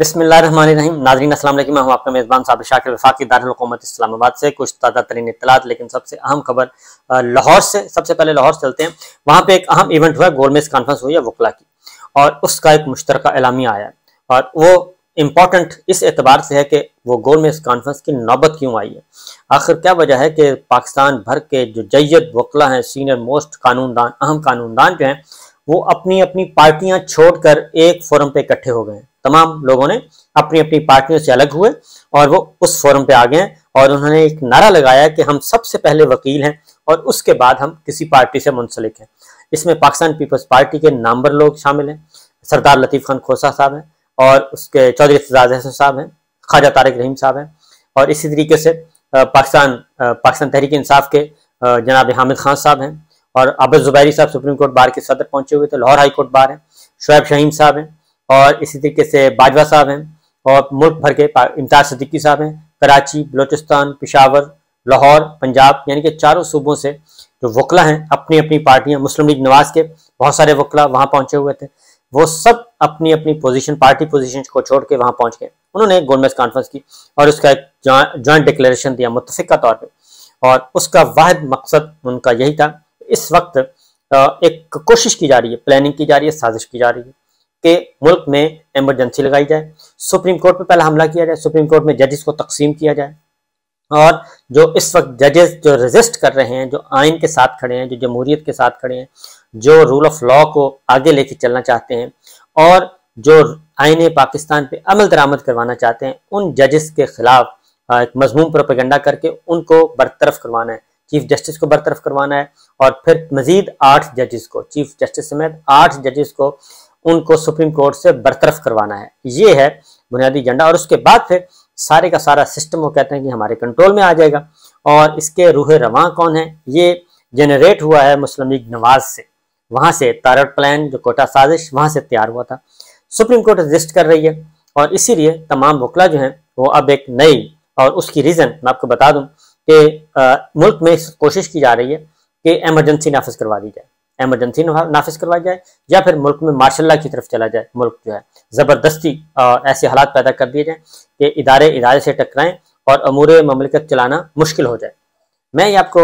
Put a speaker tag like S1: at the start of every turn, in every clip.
S1: बिस्मिल्लाहिर्रहमानिर्रहीम। नाज़रीन अस्सलाम वालेकुम। मैं हूं आपका मेज़बान साबिर शाकिर वफाकी दारुल हुकूमत इस्लामाबाद से। कुछ ताज़ा तरीन इत्तलात, लेकिन सबसे अहम खबर लाहौर से। सबसे पहले लाहौर चलते हैं। वहां पे एक अहम इवेंट हुआ, गोलमेज कॉन्फ्रेंस हुई है वकला की, और उसका एक मुश्तरका एलामिया आया है। और वो इम्पॉर्टेंट इस एतबार से है कि वो गोलमेज कॉन्फ्रेंस की नौबत क्यों आई है। आखिर क्या वजह है कि पाकिस्तान भर के जो जय्यद वकला हैं, सीनियर मोस्ट कानूनदान, अहम कानूनदान जो हैं, वो अपनी अपनी पार्टियां छोड़कर एक फोरम पे इकट्ठे हो गए हैं। तमाम लोगों ने अपनी अपनी पार्टियों से अलग हुए और वो उस फोरम पे आ गए हैं, और उन्होंने एक नारा लगाया कि हम सबसे पहले वकील हैं और उसके बाद हम किसी पार्टी से मुंसलिक हैं। इसमें पाकिस्तान पीपल्स पार्टी के नामवर लोग शामिल हैं। सरदार लतीफ़ खान खोसा साहब हैं, और उसके चौधरी एजाज हसन साहब हैं, ख्वाजा तारिक रहीम साहब हैं, और इसी तरीके से पाकिस्तान तहरीक इंसाफ के जनाब हामिद खान साहब हैं, और अब्बास ज़ुबैरी साहब सुप्रीम कोर्ट बार के सदर पहुंचे हुए थे। लाहौर हाई कोर्ट बार हैं, शुएब शाहीन साहब हैं, और इसी तरीके से बाजवा साहब हैं, और मुल्क भर के इम्तियाज सिद्दीकी साहब हैं। कराची, बलोचिस्तान, पेशावर, लाहौर, पंजाब, यानी कि चारों सूबों से जो वकला हैं, अपनी अपनी पार्टियां, मुस्लिम लीग नवाज के बहुत सारे वकला वहां पहुंचे हुए थे। वो सब अपनी अपनी पोजीशन, पार्टी पोजीशन को छोड़ के वहां पहुंच गए। उन्होंने एक गोलमेज कॉन्फ्रेंस की और उसका एक जॉइंट डिक्लेरेशन दिया मुत्तफिका तौर पर, और उसका वाहिद मकसद उनका यही था। इस वक्त एक कोशिश की जा रही है, प्लानिंग की जा रही है, साजिश की जा रही है कि मुल्क में इमरजेंसी लगाई जाए, सुप्रीम कोर्ट पे पहला हमला किया जाए, सुप्रीम कोर्ट में जजेस को तकसीम किया जाए, और जो इस वक्त जजेस जो रेजिस्ट कर रहे हैं, जो आइन के साथ खड़े हैं, जो जमहूरियत के साथ खड़े हैं, जो रूल ऑफ लॉ को आगे लेके चलना चाहते हैं, और जो आइन पाकिस्तान पे अमल दरामद करवाना चाहते हैं, उन जजेस के खिलाफ एक मजमूम प्रोपेगेंडा करके उनको बरतरफ करवाना है। चीफ जस्टिस को बरतरफ करवाना है, और फिर मजीद 8 जजेस को, चीफ जस्टिस समेत 8 जजेस को, उनको सुप्रीम कोर्ट से बरतरफ करवाना है। ये है बुनियादी एजेंडा। और उसके बाद फिर सारे का सारा सिस्टम वो कहते हैं कि हमारे कंट्रोल में आ जाएगा। और इसके रूह रवां कौन है? ये जनरेट हुआ है मुस्लिम लीग नवाज से। वहां से तारट प्लान, जो कोटा साजिश, वहां से तैयार हुआ था। सुप्रीम कोर्ट रजिस्ट कर रही है, और इसीलिए तमाम वकला जो हैं वो अब एक नई, और उसकी रीज़न मैं आपको बता दूं कि मुल्क में कोशिश की जा रही है कि एमरजेंसी नाफिज करवा दी जाए, एमरजेंसी नाफिज करवाई जाए, या फिर मुल्क में मार्शल लॉ की तरफ चला जाए। मुल्क जो है ज़बरदस्ती ऐसे हालात पैदा कर दिए जाए कि इदारे से टकराएं और अमूर ममलिकत चलाना मुश्किल हो जाए। मैं ये आपको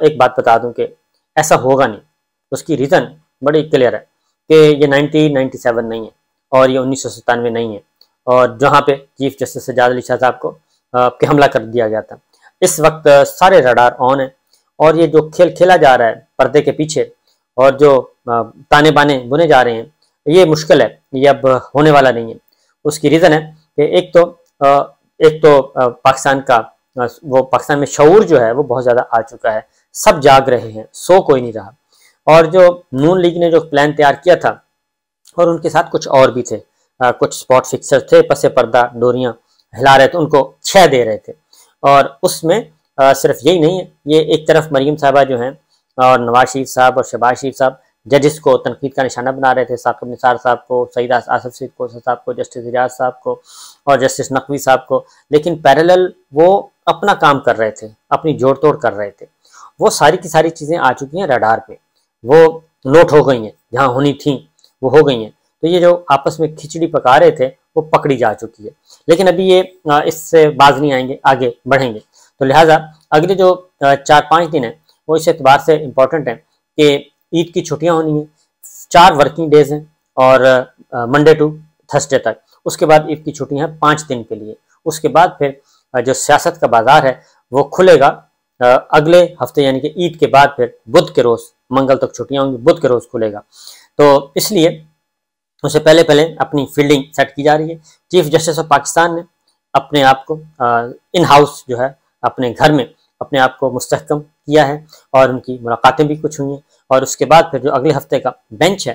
S1: एक बात बता दूं कि ऐसा होगा नहीं। उसकी रीज़न बड़ी क्लियर है कि ये 1997 नहीं है, और ये 1997 नहीं है, और जहाँ पे चीफ जस्टिस सज्जाद अली शाह साहब को पे हमला कर दिया गया था। इस वक्त सारे रडार ऑन है, और ये जो खेल खेला जा रहा है पर्दे के पीछे, और जो ताने बाने बुने जा रहे हैं, ये मुश्किल है, ये अब होने वाला नहीं है। उसकी रीज़न है कि एक तो पाकिस्तान का वो पाकिस्तान में शऊर जो है वो बहुत ज़्यादा आ चुका है। सब जाग रहे हैं, सो कोई नहीं रहा। और जो नून लीग ने जो प्लान तैयार किया था, और उनके साथ कुछ और भी थे, कुछ स्पॉट फिक्सर थे, पसे पर्दा डोरियां हिला रहे थे, उनको छह दे रहे थे। और उसमें सिर्फ यही नहीं है, ये एक तरफ मरीम साहबा जो हैं, और नवाज शरीफ साहब और शहबाज शरीफ साहब जजिस को तनकीद का निशाना बना रहे थे। साकिब निसार साहब को, सईद आसफ सईद कोसा साहब को, जस्टिस इजाज साहब को, और जस्टिस नकवी साहब को। लेकिन पैरेलल वो अपना काम कर रहे थे, अपनी जोड़ तोड़ कर रहे थे। वो सारी की सारी चीज़ें आ चुकी हैं रडार पे, वो नोट हो गई हैं, जहाँ होनी थी वो हो गई हैं। तो ये जो आपस में खिचड़ी पका रहे थे वो पकड़ी जा चुकी है। लेकिन अभी ये इससे बाज नहीं आएंगे, आगे बढ़ेंगे। तो लिहाजा अगले जो 4-5 दिन है वो इस एतबार से इम्पोर्टेंट है कि ईद की छुट्टियां होनी है, 4 वर्किंग डेज हैं, और मंडे टू थर्सडे तक। उसके बाद ईद की छुट्टियां हैं 5 दिन के लिए। उसके बाद फिर जो सियासत का बाजार है वो खुलेगा अगले हफ्ते, यानी कि ईद के बाद फिर बुध के रोज़, मंगल तक छुट्टियां होंगी, बुध के रोज़ खुलेगा। तो इसलिए उससे पहले पहले अपनी फील्डिंग सेट की जा रही है। चीफ जस्टिस ऑफ पाकिस्तान ने अपने आप को इन हाउस जो है, अपने घर में अपने आप को मुस्तहकम किया है, और उनकी मुलाकातें भी कुछ हुई हैं। और उसके बाद फिर जो अगले हफ्ते का बेंच है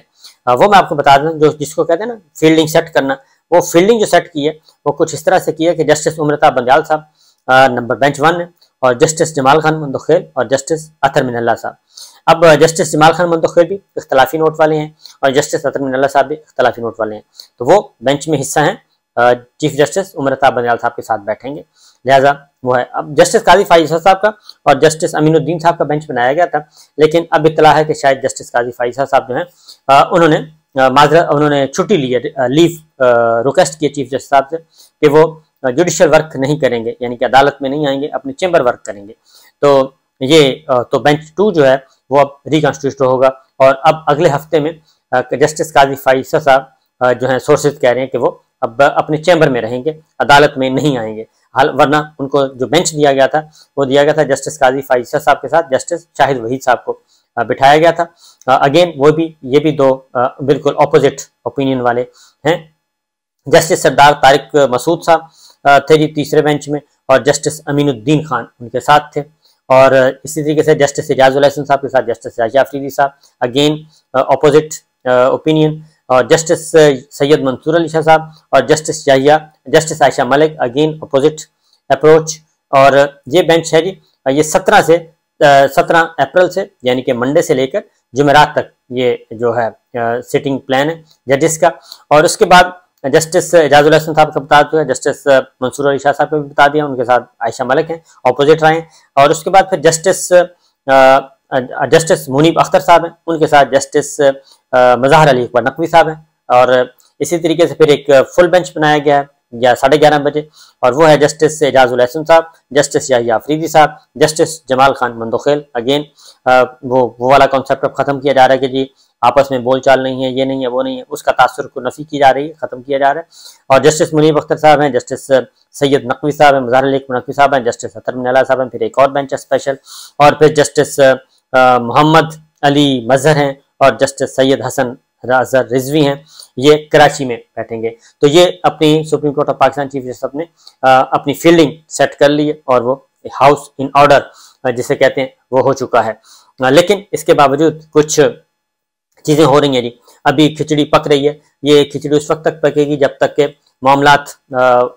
S1: वो मैं आपको बता दूं, जो जिसको कहते हैं ना फील्डिंग सेट करना, वो फील्डिंग जो सेट की है वो कुछ इस तरह से की है कि जस्टिस उमरता बंदियाल साहब नंबर बेंच 1 है, और जस्टिस जमाल खान मंदोखेल और जस्टिस अतर मिनल्ला साहब। अब जस्टिस जमाल खान मंदोखेल भी इख्तलाफी नोट वाले हैं, और जस्टिस अतर मिनल्ला साहब भी इख्तलाफी नोट वाले हैं। तो वो बेंच में हिस्सा हैं, चीफ जस्टिस उमरता बंदियाल साहब के साथ बैठेंगे। लिहाजा वो है। अब जस्टिस काजी फाइज साहब का और जस्टिस अमीनुद्दीन साहब का बेंच बनाया गया था, लेकिन अब इत्तला है कि शायद जस्टिस काजी फाइज साहब जो हैं उन्होंने माजरा उन्होंने छुट्टी ली है, लीव रिक्वेस्ट की चीफ जस्टिस साहब से कि वो जुडिशियल वर्क नहीं करेंगे, यानी कि अदालत में नहीं आएंगे, अपने चैम्बर वर्क करेंगे। तो ये तो बेंच 2 जो है वो अब रिकॉन्स्टिट्यूट होगा और अब अगले हफ्ते में जस्टिस काजी फाइसा साहब जो है सोर्सेज कह रहे हैं कि वो अब अपने चैम्बर में रहेंगे, अदालत में नहीं आएंगे। हाल वरना उनको जो बेंच दिया गया था वो दिया गया था जस्टिस काजी फाइसा साहब के साथ जस्टिस शाहिद वहीद साहब को बिठाया गया था। अगेन वो भी ये भी दो बिल्कुल ऑपोजिट ओपिनियन वाले हैं। जस्टिस सरदार तारिक मसूद साहब थे जी तीसरे बेंच में और जस्टिस अमीनुद्दीन खान उनके साथ थे। और इसी तरीके से जस्टिस इजाजुल हसन साहब के साथ जस्टिस याहिया अफरीदी साहब, अगेन ऑपोजिट ओपिनियन। और जस्टिस सैयद मंसूर अली शाह साहब और justice Ayesha Malik, again opposite approach. और ये बेंच है जी, ये 17 अप्रैल से यानी कि मंडे से लेकर जुमेरात तक ये जो है सिटिंग प्लान है जजेस का। और उसके बाद जस्टिस इजाजुल हसन साहब का बता दिया, जस्टिस मंसूर अली शाह साहब को भी बता दिया, उनके साथ आयशा मलिक हैं, ऑपोजिट रहे। और उसके बाद फिर जस्टिस मुनीब अख्तर साहब हैं, उनके साथ जस्टिस मज़ाहर अली अकबर नकवी साहब हैं। और इसी तरीके से फिर एक फुल बेंच बनाया गया है या 11:30 बजे, और वो है जस्टिस इजाजुल हसन साहब, जस्टिस याहिया अफरीदी साहब, जस्टिस जमाल खान मंदोखेल। अगेन वो वाला कॉन्सेप्ट अब खत्म किया जा रहा है कि जी आपस में बोलचाल नहीं है, ये नहीं है, वो नहीं है, उसका तासुर को नफी की जा रही है, खत्म किया जा रहा है। और जस्टिस मुनीब अख्तर साहब हैं, जस्टिस सैयद नकवी साहब हैं, मज़ाहर अली अकबर नकवी साहब हैं, जस्टिस अतर मिनाला साहब हैं, फिर एक और बेंच है स्पेशल। और फिर जस्टिस मोहम्मद अली मजहर हैं और जस्टिस सैयद हसन अजहर रिजवी हैं, ये कराची में बैठेंगे। तो ये अपनी supreme court of Pakistan chief justice ने अपनी फील्डिंग सेट कर ली है और वो हाउस इन ऑर्डर जिसे कहते हैं वो हो चुका है। लेकिन इसके बावजूद कुछ चीज़ें हो रही हैं जी। अभी खिचड़ी पक रही है, ये खिचड़ी उस वक्त तक पकेगी जब तक के मामलात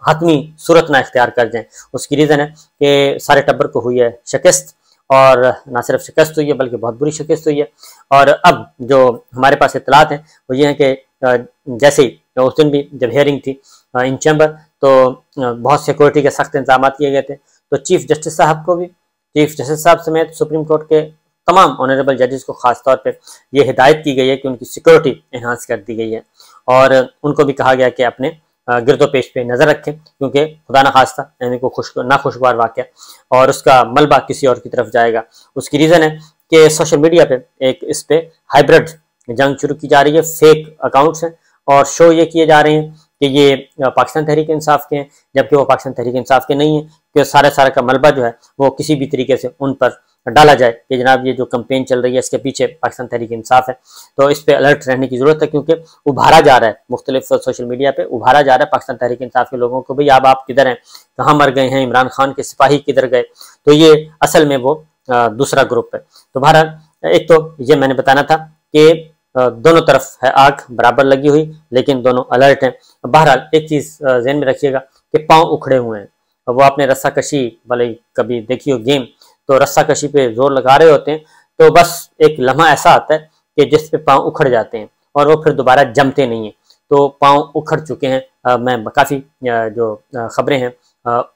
S1: हतमी सूरत ना इख्तियार कर जाएं। उसकी रीज़न है कि सारे टब्बर को हुई है शिकस्त, और ना सिर्फ शिकस्त हुई है बल्कि बहुत बुरी शिकस्त हुई है। और अब जो हमारे पास इत्तलात हैं वो ये है कि जैसे ही उस दिन भी जब हेयरिंग थी इन चैम्बर तो बहुत सिक्योरिटी के सख्त इंतजाम किए गए थे। तो चीफ जस्टिस साहब को भी, चीफ जस्टिस साहब समेत सुप्रीम कोर्ट के तमाम ऑनरेबल जजेस को खास तौर पे ये हिदायत की गई है कि उनकी सिक्योरिटी एनहांस कर दी गई है और उनको भी कहा गया कि अपने गिरदो पेश पे नज़र रखें, क्योंकि खुदा ना खास्ता यानी को नाखुशगवार वाक़या और उसका मलबा किसी और की तरफ जाएगा। उसकी रीज़न है कि सोशल मीडिया पे एक इस पे हाइब्रिड जंग शुरू की जा रही है, फेक अकाउंट्स हैं और शो ये किए जा रहे हैं कि ये पाकिस्तान तहरीक इंसाफ के हैं, जबकि वो पाकिस्तान तहरीक इंसाफ के नहीं है। कि सारा का मलबा जो है वो किसी भी तरीके से उन पर डाला जाए कि जनाब ये जो कैंपेन चल रही है इसके पीछे पाकिस्तान तहरीक इंसाफ है। तो इस पे अलर्ट रहने की जरूरत है, क्योंकि उभारा जा रहा है मुख्तलिफ सोशल मीडिया पे, उभारा जा रहा है पाकिस्तान तहरीक इंसाफ के लोगों को, भाई अब आप किधर हैं, कहाँ मर गए हैं, इमरान खान के सिपाही किधर गए। तो ये असल में वो दूसरा ग्रुप है। तो बहरहाल एक तो ये मैंने बताना था कि दोनों तरफ है आग बराबर लगी हुई, लेकिन दोनों अलर्ट हैं। बहरहाल एक चीज़ ज़हन में रखिएगा कि पाँव उखड़े हुए हैं। वो आपने रस्सा कशी वाले कभी देखी हो गेम, तो रस्सा कशी पे जोर लगा रहे होते हैं तो बस एक लम्हा ऐसा आता है कि जिस पे पाँव उखड़ जाते हैं और वो फिर दोबारा जमते नहीं हैं। तो पाँव उखड़ चुके हैं। मैं काफ़ी जो खबरें हैं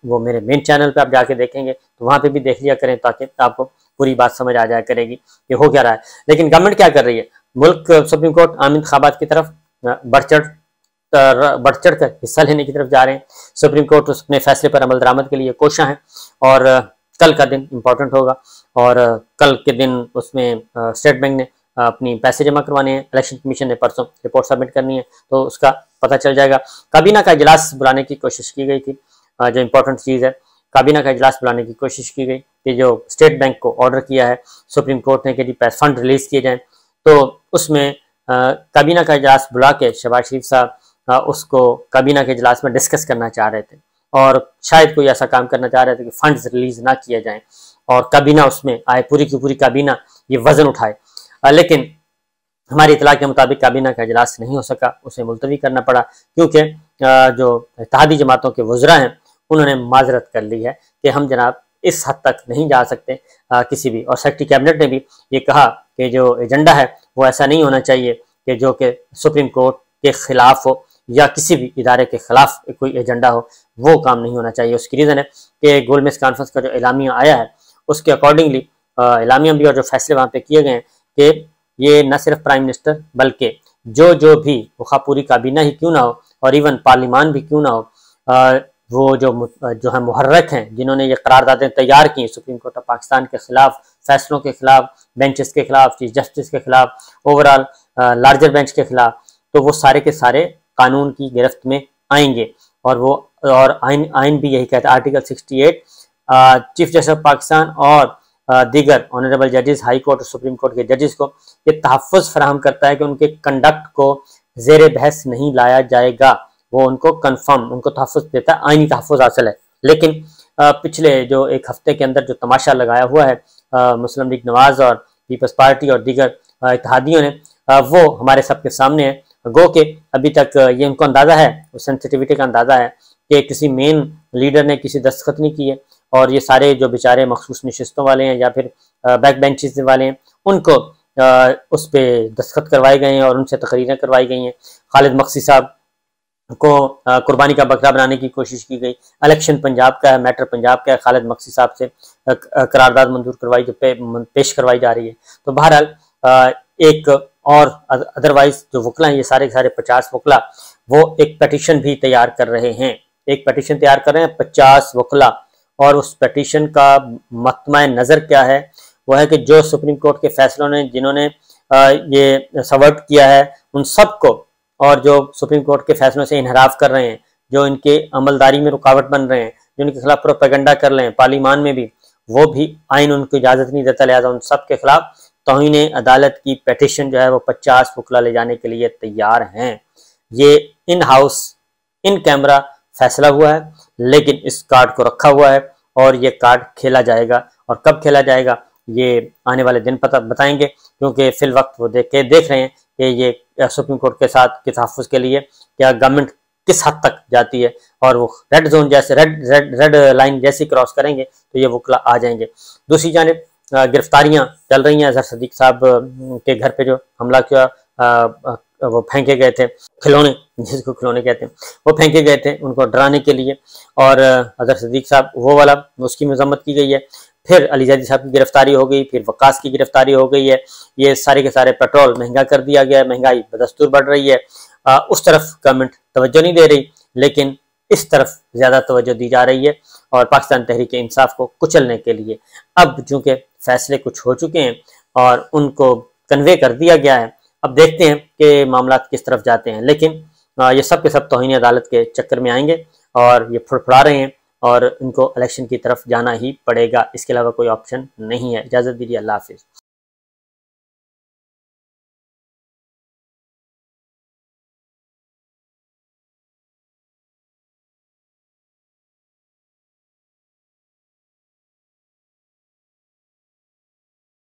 S1: वो मेरे मेन चैनल पे आप जाके देखेंगे, तो वहाँ पे भी देख लिया करें ताकि आपको पूरी बात समझ आ जाया करेगी कि हो क्या रहा है। लेकिन गवर्नमेंट क्या कर रही है, मुल्क सुप्रीम कोर्ट आम इंतखाबात की तरफ बढ़ चढ़ कर हिस्सा लेने की तरफ जा रहे हैं। सुप्रीम कोर्ट अपने फैसले पर अमल दरामद के लिए कोशा है और कल का दिन इम्पोर्टेंट होगा और कल के दिन उसमें स्टेट बैंक ने अपनी पैसे जमा करवाने हैं, इलेक्शन कमीशन ने परसों रिपोर्ट सबमिट करनी है, तो उसका पता चल जाएगा। काबीना का इजलास बुलाने की कोशिश की गई थी, जो इम्पोर्टेंट चीज़ है, काबीना का इजलास बुलाने की कोशिश की गई कि जो स्टेट बैंक को ऑर्डर किया है सुप्रीम कोर्ट ने कि जी फंड रिलीज किए जाएँ, तो उसमें काबीना का इजलास बुला के शहबाज शरीफ साहब उसको काबीना के इजलास में डिस्कस करना चाह रहे थे और शायद कोई ऐसा काम करना चाह रहे थे कि फंड्स रिलीज ना किए जाएं और काबीना उसमें आए, पूरी की पूरी काबीना ये वजन उठाए। लेकिन हमारी इतला के मुताबिक काबीना का इजलास नहीं हो सका, उसे मुलतवी करना पड़ा, क्योंकि जो इत्तेहादी जमातों के वज़रा हैं उन्होंने माजरत कर ली है कि हम जनाब इस हद तक नहीं जा सकते किसी भी। और सेक्रेटरी कैबिनेट ने भी ये कहा कि जो एजेंडा है वो ऐसा नहीं होना चाहिए कि जो कि सुप्रीम कोर्ट के खिलाफ हो या किसी भी इदारे के खिलाफ कोई एजेंडा हो, वो काम नहीं होना चाहिए। उसकी रीज़न है कि गोलमेज कॉन्फ्रेंस का जो एलामिया आया है उसके अकॉर्डिंगली एलामिया भी और जो फैसले वहाँ पे किए गए हैं कि ये न सिर्फ प्राइम मिनिस्टर बल्कि जो जो भी वो पूरी काबीना ही क्यों ना हो और इवन पार्लिमान भी क्यों ना हो, वो जो है मुहर्रक हैं जिन्होंने ये करारदादें तैयार की सुप्रीम कोर्ट ऑफ पाकिस्तान के खिलाफ, फैसलों के खिलाफ, बेंचेस के खिलाफ, चीफ जस्टिस के खिलाफ, ओवरऑल लार्जर बेंच के खिलाफ, तो वो सारे के सारे कानून की गिरफ्त में आएंगे। और आइन भी यही कहता है, article 68 chief justice of Pakistan और दीगर ऑनरेबल जजेस, हाई कोर्ट और सुप्रीम कोर्ट के जजेस को ये तहफ़्फ़ुज़ फराहम करता है कि उनके कंडक्ट को ज़ेर बहस नहीं लाया जाएगा। वो उनको कन्फर्म, उनको तहफ़्फ़ुज़ देता है, आइनी तहफ़्फ़ुज़ हासिल है। लेकिन पिछले जो एक हफ्ते के अंदर जो तमाशा लगाया हुआ है मुस्लिम लीग नवाज और पीपल्स पार्टी और दीगर इत्तेहादियों ने, वो हमारे सबके सामने है। गो के अभी तक ये उनको अंदाज़ा है, सेंसिटिविटी का अंदाज़ा है कि किसी मेन लीडर ने किसी दस्तखत नहीं किए और ये सारे जो बेचारे मखसूस नशिस्तों वाले हैं या फिर बैक बेंचेस वाले हैं, उनको उस पर दस्तखत करवाए गए हैं और उनसे तकरीरें करवाई गई हैं। खालिद मक्सी साहब को कुर्बानी का बकरा बनाने की कोशिश की गई। इलेक्शन पंजाब का है, मैटर पंजाब का है, खालिद मक्सी साहब से करारदाद मंजूर करवाई जो पेश करवाई जा रही है। तो बहरहाल एक और अदरवाइज जो वकला हैं, ये सारे 50 वकला, वो एक पटिशन भी तैयार कर रहे हैं। एक पटिशन तैयार कर रहे हैं 50 वकला, और उस पटिशन का मतमा नज़र क्या है, वो है कि जो सुप्रीम कोर्ट के फैसलों ने, जिन्होंने ये सबवर्ट किया है, उन सब को, और जो सुप्रीम कोर्ट के फैसलों से इनहराफ कर रहे हैं, जो इनके अमलदारी में रुकावट बन रहे हैं, जो इनके खिलाफ प्रोपेगेंडा कर रहे हैं पार्लियामान में भी, वो भी आइन उनको इजाज़त नहीं देता। लिहाजा उन सब के खिलाफ तौहीन अदालत की पटिशन जो है वो 50 वकला ले जाने के लिए तैयार हैं। ये इन हाउस, इन कैमरा फैसला हुआ है, लेकिन इस कार्ड को रखा हुआ है और ये कार्ड खेला जाएगा। और कब खेला जाएगा ये आने वाले दिन बताएंगे, क्योंकि फिल वक्त वो देख रहे हैं कि ये सुप्रीम कोर्ट के साथ के तहफ़्फ़ुज़ के लिए क्या गवर्नमेंट किस हद तक जाती है, और वो रेड जोन जैसे रेड लाइन जैसी क्रॉस करेंगे तो ये वकला आ जाएंगे। दूसरी जानिब गिरफ्तारियां चल रही हैं। अजहर सदीक साहब के घर पे जो हमला किया, वो फेंके गए थे खिलौने, जिसको खिलौने कहते हैं, वो फेंके गए थे उनको डराने के लिए, और अजहर सदीक साहब वो वाला, उसकी मजम्मत की गई है। फिर अली जैदी साहब की गिरफ्तारी हो गई, फिर वक्कास की गिरफ्तारी हो गई है। ये सारे के सारे पेट्रोल महंगा कर दिया गया है, महंगाई बदस्तूर बढ़ रही है। उस तरफ गवर्नमेंट तवज्जो नहीं दे रही, लेकिन इस तरफ ज़्यादा तवज्जो दी जा रही है, और पाकिस्तान तहरीक इंसाफ को कुचलने के लिए अब चूँकि फैसले कुछ हो चुके हैं और उनको कन्वे कर दिया गया है, अब देखते हैं कि मामला किस तरफ जाते हैं। लेकिन ये सब के सब तौहीन अदालत के चक्कर में आएंगे और ये फुड़फुड़ा रहे हैं, और इनको इलेक्शन की तरफ जाना ही पड़ेगा। इसके अलावा कोई ऑप्शन नहीं है। इजाज़त दीजिए, अल्लाह हाफिज़।